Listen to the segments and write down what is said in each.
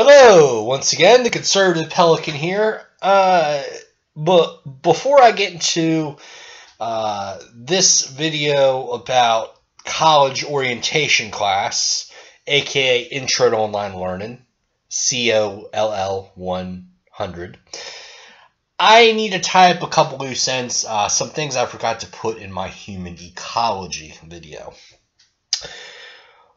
Hello, once again, the Conservative Pelican here. But before I get into this video about college orientation class, aka Intro to Online Learning, COLL 100, I need to tie up a couple loose ends, some things I forgot to put in my human ecology video.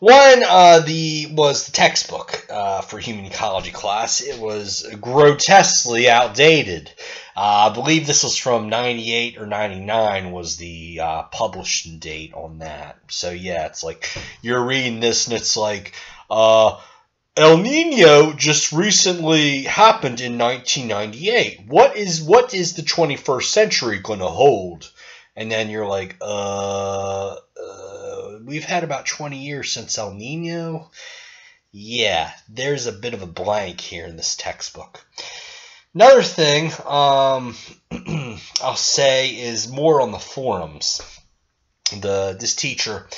One was the textbook for human ecology class. It was grotesquely outdated. I believe this was from 98 or 99 was the publishing date on that. So yeah, it's like you're reading this and it's like El Nino just recently happened in 1998. What is the 21st century going to hold? And then you're like, we've had about 20 years since El Nino. Yeah, there's a bit of a blank here in this textbook. Another thing I'll say is more on the forums. This teacher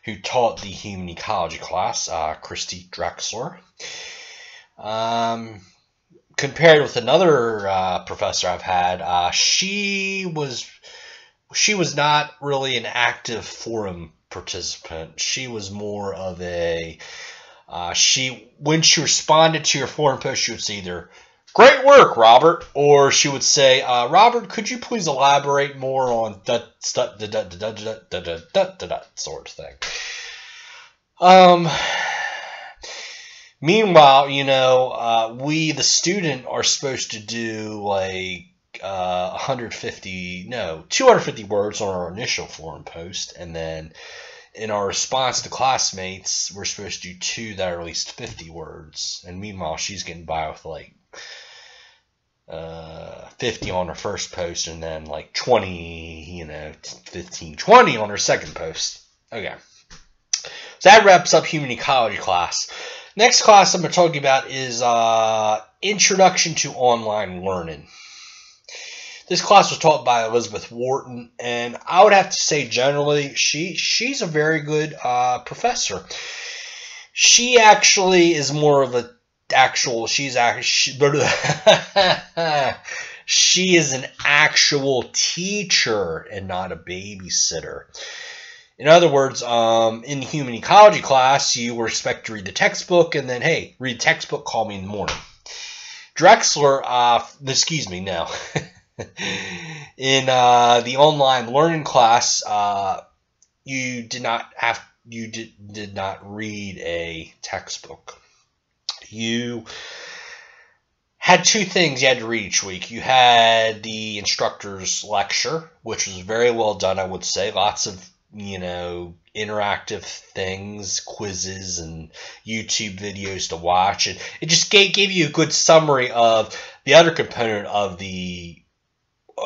who taught the human ecology class, Christy Drexler, compared with another professor I've had, she was not really an active forum participant. She was more of a when she responded to your forum post, she would say either "Great work, Robert," or she would say, "Robert, could you please elaborate more on that sort of thing." Meanwhile, we the student are supposed to do like 250 words on our initial forum post, and then in our response to classmates, we're supposed to do 2 that are at least 50 words. And meanwhile, she's getting by with like 50 on her first post, and then like 20, 15, 20 on her second post. Okay, so that wraps up human ecology class. Next class I'm going to talk about is Introduction to Online Learning. This class was taught by Elizabeth Wharton, and I would have to say generally she's a very good professor. She actually is more of a she is an actual teacher and not a babysitter. In other words, in human ecology class, you were expected to read the textbook, and then, hey, read the textbook, call me in the morning. Drexler, no. In the online learning class, you did not read a textbook. You had 2 things you had to read each week. You had the instructor's lecture, which was very well done, I would say. Lots of interactive things, quizzes, and YouTube videos to watch. And it just gave you a good summary of the other component of the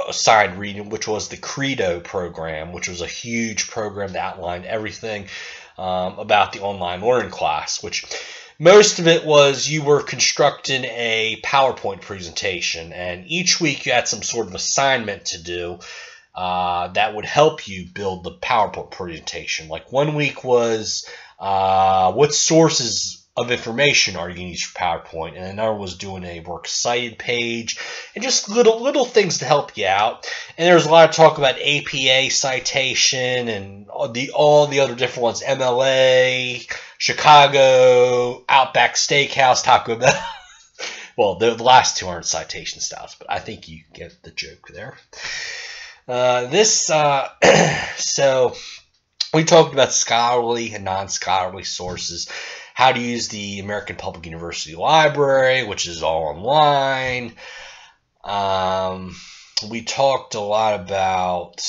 assigned reading, which was the Credo program, which was a huge program that outlined everything about the online learning class, which most of it was you were constructing a PowerPoint presentation, and each week you had some sort of assignment to do that would help you build the PowerPoint presentation. Like one week was what sources of information are you going to use for PowerPoint, and another was doing a works cited page, and just little things to help you out. And there was a lot of talk about APA citation and all the other different ones, MLA, Chicago, Outback Steakhouse, Taco Bell. Well, the last 2 aren't citation styles, but I think you get the joke there. So we talked about scholarly and non-scholarly sources, how to use the American Public University Library, which is all online. We talked a lot about,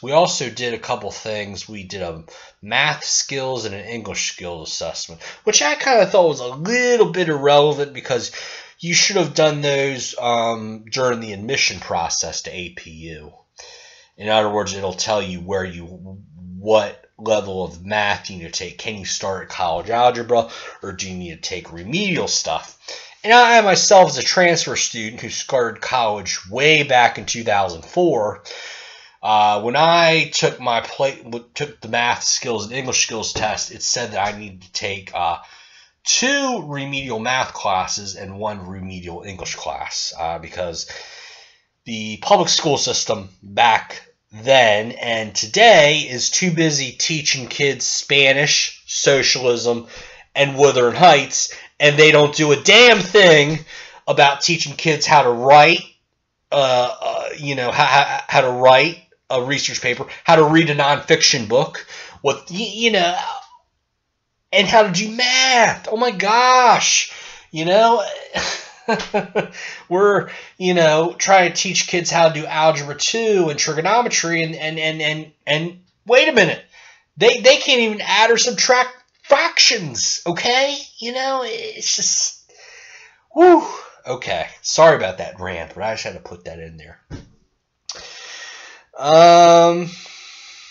we also did a couple things. We did a math skills and an English skills assessment, which I kind of thought was a little bit irrelevant because you should have done those during the admission process to APU. In other words, it'll tell you what level of math you need to take. Can you start at college algebra, or do you need to take remedial stuff? And I myself, as a transfer student who started college way back in 2004, when I took the math skills and English skills test, it said that I needed to take 2 remedial math classes and 1 remedial English class because the public school system back then and today is too busy teaching kids Spanish, socialism, and Wuthering Heights, and they don't do a damn thing about teaching kids how to write, how to write a research paper, how to read a nonfiction book, and how to do math. Oh my gosh, we're trying to teach kids how to do algebra 2 and trigonometry, and wait a minute, they can't even add or subtract fractions. Okay, it's just whew. Okay, sorry about that rant, but I just had to put that in there.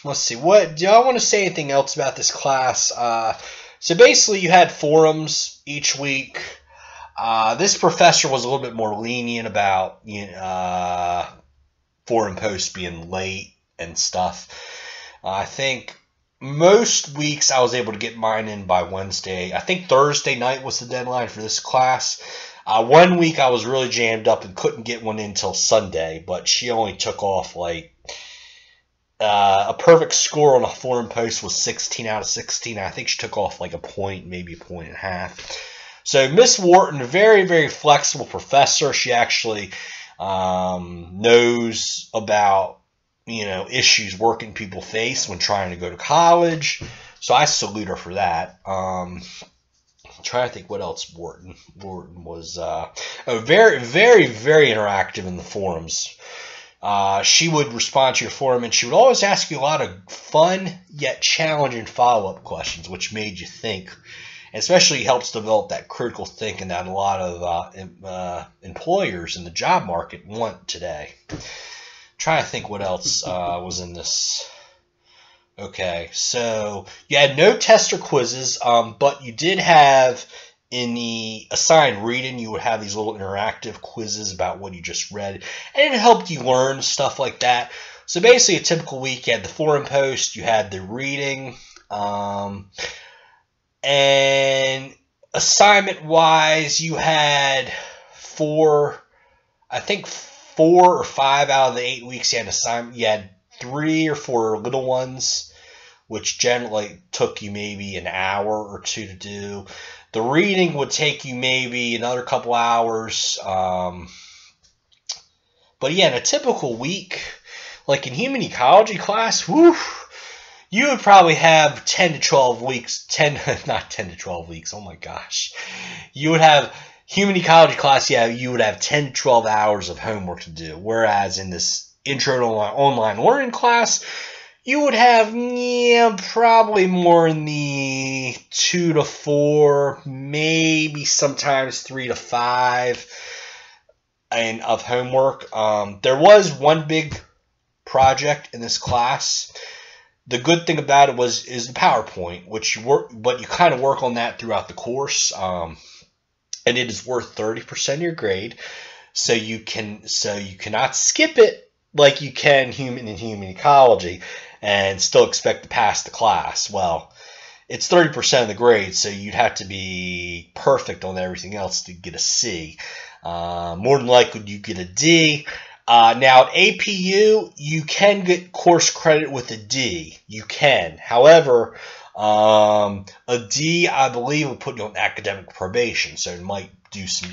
Let's see. What do I want to say anything else about this class? So basically, you had forums each week. This professor was a little bit more lenient about forum posts being late and stuff. I think most weeks I was able to get mine in by Wednesday. I think Thursday night was the deadline for this class. One week I was really jammed up and couldn't get one in until Sunday, but she only took off like a perfect score on a forum post was 16 out of 16. I think she took off like a point, maybe a point and a half. So Miss Wharton, a very, very flexible professor. She actually knows about issues working people face when trying to go to college. So I salute her for that. I'm trying to think what else Wharton was very, very, very interactive in the forums. She would respond to your forum, and she would always ask you a lot of fun yet challenging follow-up questions, which made you think. And especially helps develop that critical thinking that a lot of employers in the job market want today. Trying to think what else was in this. Okay, so you had no test or quizzes, but you did have in the assigned reading, you would have these little interactive quizzes about what you just read, and it helped you learn stuff like that. So basically, a typical week, you had the forum post, you had the reading, and assignment-wise, you had 4 or 5 out of the 8 weeks you had assignment. You had 3 or 4 little ones, which generally took you maybe an hour or 2 to do. The reading would take you maybe another couple hours. But yeah, in a typical week, like in human ecology class, whew, you would probably have 10 to 12 weeks, not 10 to 12 weeks, oh my gosh. You would have, human ecology class, yeah, you would have 10 to 12 hours of homework to do. Whereas in this intro to online learning class, you would have, probably more in the 2 to 4, maybe sometimes 3 to 5 of homework. There was one big project in this class. The good thing about it is the PowerPoint, which but you kind of work on that throughout the course, and it is worth 30% of your grade. So you cannot skip it like you can in human ecology and still expect to pass the class. Well, it's 30% of the grade, so you'd have to be perfect on everything else to get a C. More than likely, you get a D. Now, at APU, you can get course credit with a D. You can. However, a D, I believe, will put you on academic probation, so it might do some,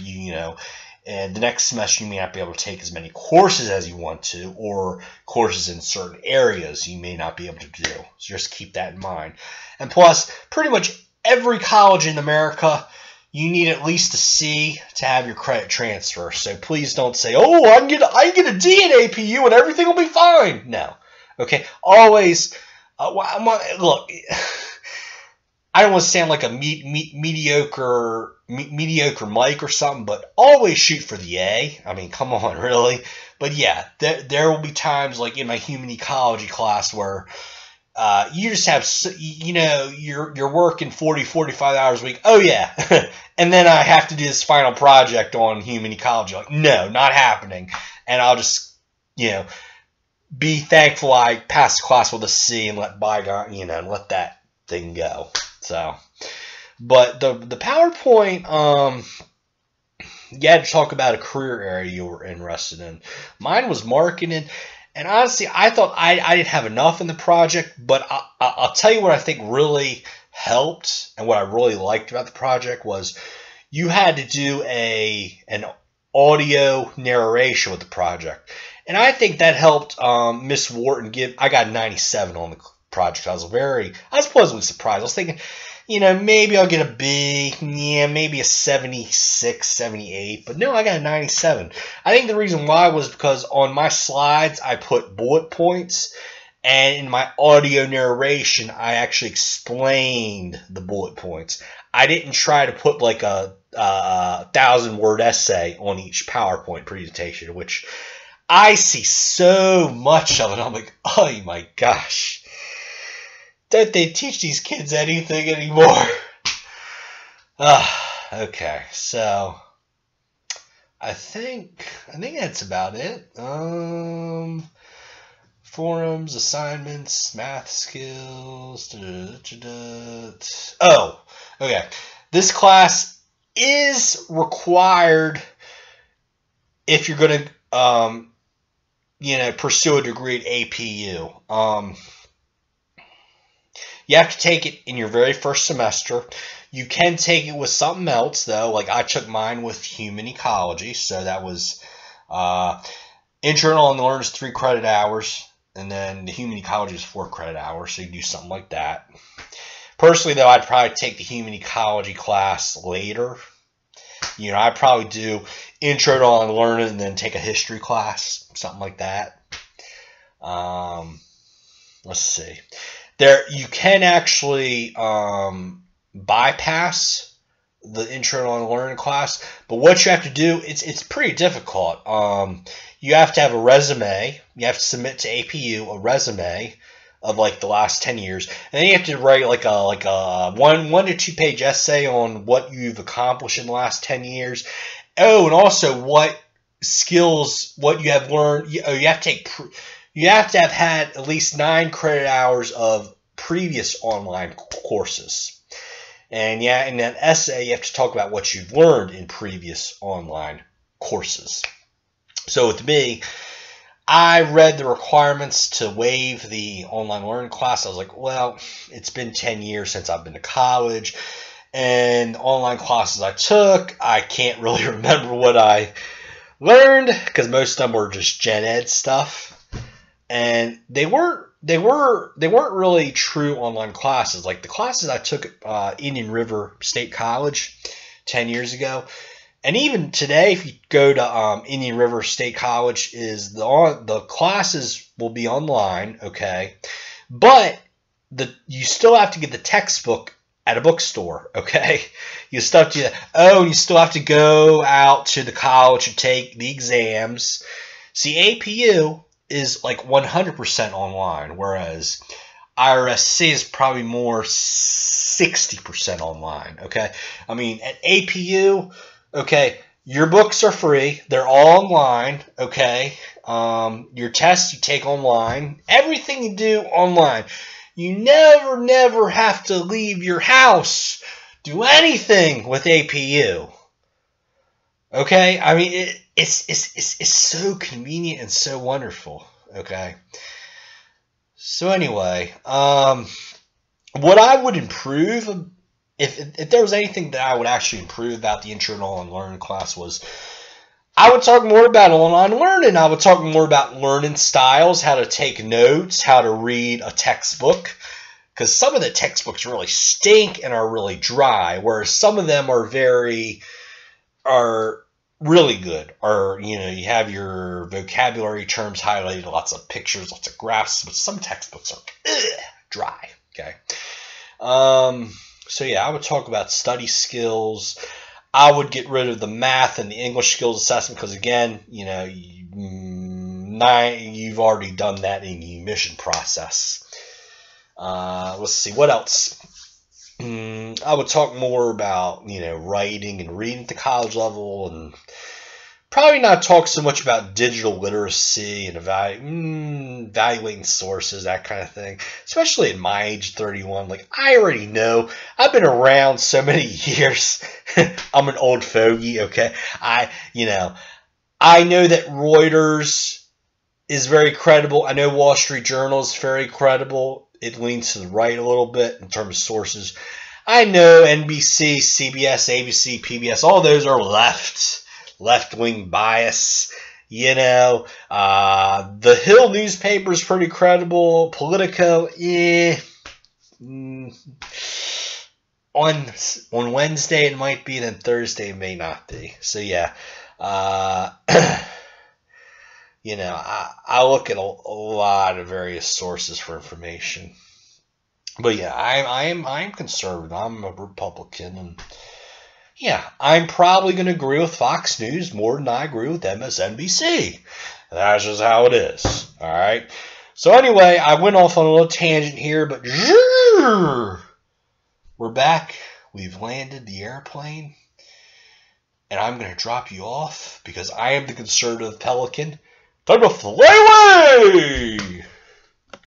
and the next semester you may not be able to take as many courses as you want to, or courses in certain areas you may not be able to do. So just keep that in mind. And plus, pretty much every college in America, you need at least a C to have your credit transfer. So please don't say, oh, I can get a D at APU and everything will be fine. No. Okay? Always, look, I don't want to sound like a mediocre Mike or something, but always shoot for the A. I mean, come on, really? But yeah, there will be times like in my human ecology class where you just have, you're working 40, 45 hours a week. Oh, yeah. And then I have to do this final project on human ecology. Like, no, not happening. And I'll just, be thankful I passed the class with a C and let bygone, and let that thing go. So, But the PowerPoint, you had to talk about a career area you were interested in. Mine was marketing. And honestly, I thought I didn't have enough in the project, but I'll tell you what I think really helped and what I really liked about the project was you had to do an audio narration with the project. And I think that helped Miss Wharton give. I got 97 on the project. I was pleasantly surprised. I was thinking, maybe I'll get a B. Yeah, maybe a 76, 78. But no, I got a 97. I think the reason why was because on my slides, I put bullet points. And in my audio narration, I actually explained the bullet points. I didn't try to put like a 1,000-word essay on each PowerPoint presentation, which I see so much of it. I'm like, oh my gosh. Don't they teach these kids anything anymore? Okay, so I think that's about it. Forums, assignments, math skills. Oh, okay. This class is required if you're going to, pursue a degree at APU. You have to take it in your very first semester. You can take it with something else, though. Like I took mine with human ecology, so that was internal and learn is 3 credit hours, and then the human ecology is 4 credit hours, so you do something like that. Personally, though, I'd probably take the human ecology class later. I'd probably do intro to learning and then take a history class, something like that. Let's see. You can actually bypass the intro to learning class, but what you have to do, it's pretty difficult. You have to have a resume. You have to submit to APU a resume of like the last 10 years, and then you have to write like a 1 to 2 page essay on what you've accomplished in the last 10 years. Oh, and also what skills, what you have learned. You have to have had at least 9 credit hours of previous online courses. And in that essay, you have to talk about what you've learned in previous online courses. So with me, I read the requirements to waive the online learning class. I was like, well, it's been 10 years since I've been to college, and online classes I took, I can't really remember what I learned because most of them were just gen ed stuff. And they weren't really true online classes. Like the classes I took at Indian River State College 10 years ago, and even today, if you go to Indian River State College, the classes will be online, okay, but you still have to get the textbook at a bookstore, okay. You still have to you still have to go out to the college and take the exams. See, APU is like 100% online, whereas IRSC is probably more 60% online, okay? I mean, at APU, okay, your books are free. They're all online, okay? Your tests you take online. Everything you do online. You never have to leave your house. Do anything with APU. Okay? I mean, it's so convenient and so wonderful, okay? So anyway, what I would improve, if there was anything that I would actually improve about the Intro to Online Learning class, was I would talk more about online learning. I would talk more about learning styles, how to take notes, how to read a textbook, because some of the textbooks really stink and are really dry, whereas some of them are really good. Or, you have your vocabulary terms highlighted, lots of pictures, lots of graphs, but some textbooks are dry, okay? So yeah, I would talk about study skills. I would get rid of the math and the English skills assessment because, again, you've already done that in the admission process. Let's see, what else? I would talk more about, writing and reading at the college level and Probably not talk so much about digital literacy and evaluating sources, that kind of thing. Especially at my age, 31. Like, I already know. I've been around so many years. I'm an old fogey, okay? I know that Reuters is very credible. I know Wall Street Journal is very credible. It leans to the right a little bit in terms of sources. I know NBC, CBS, ABC, PBS, all those are left-wing bias. The Hill newspaper is pretty credible. Politico, On Wednesday it might be, then Thursday it may not be. So yeah, I look at a lot of various sources for information. But yeah, I'm conservative. I'm a Republican, and yeah, I'm probably going to agree with Fox News more than I agree with MSNBC. That's just how it is. All right. So anyway, I went off on a little tangent here, but we're back. We've landed the airplane, and I'm going to drop you off because I am the conservative pelican. Time to fly away!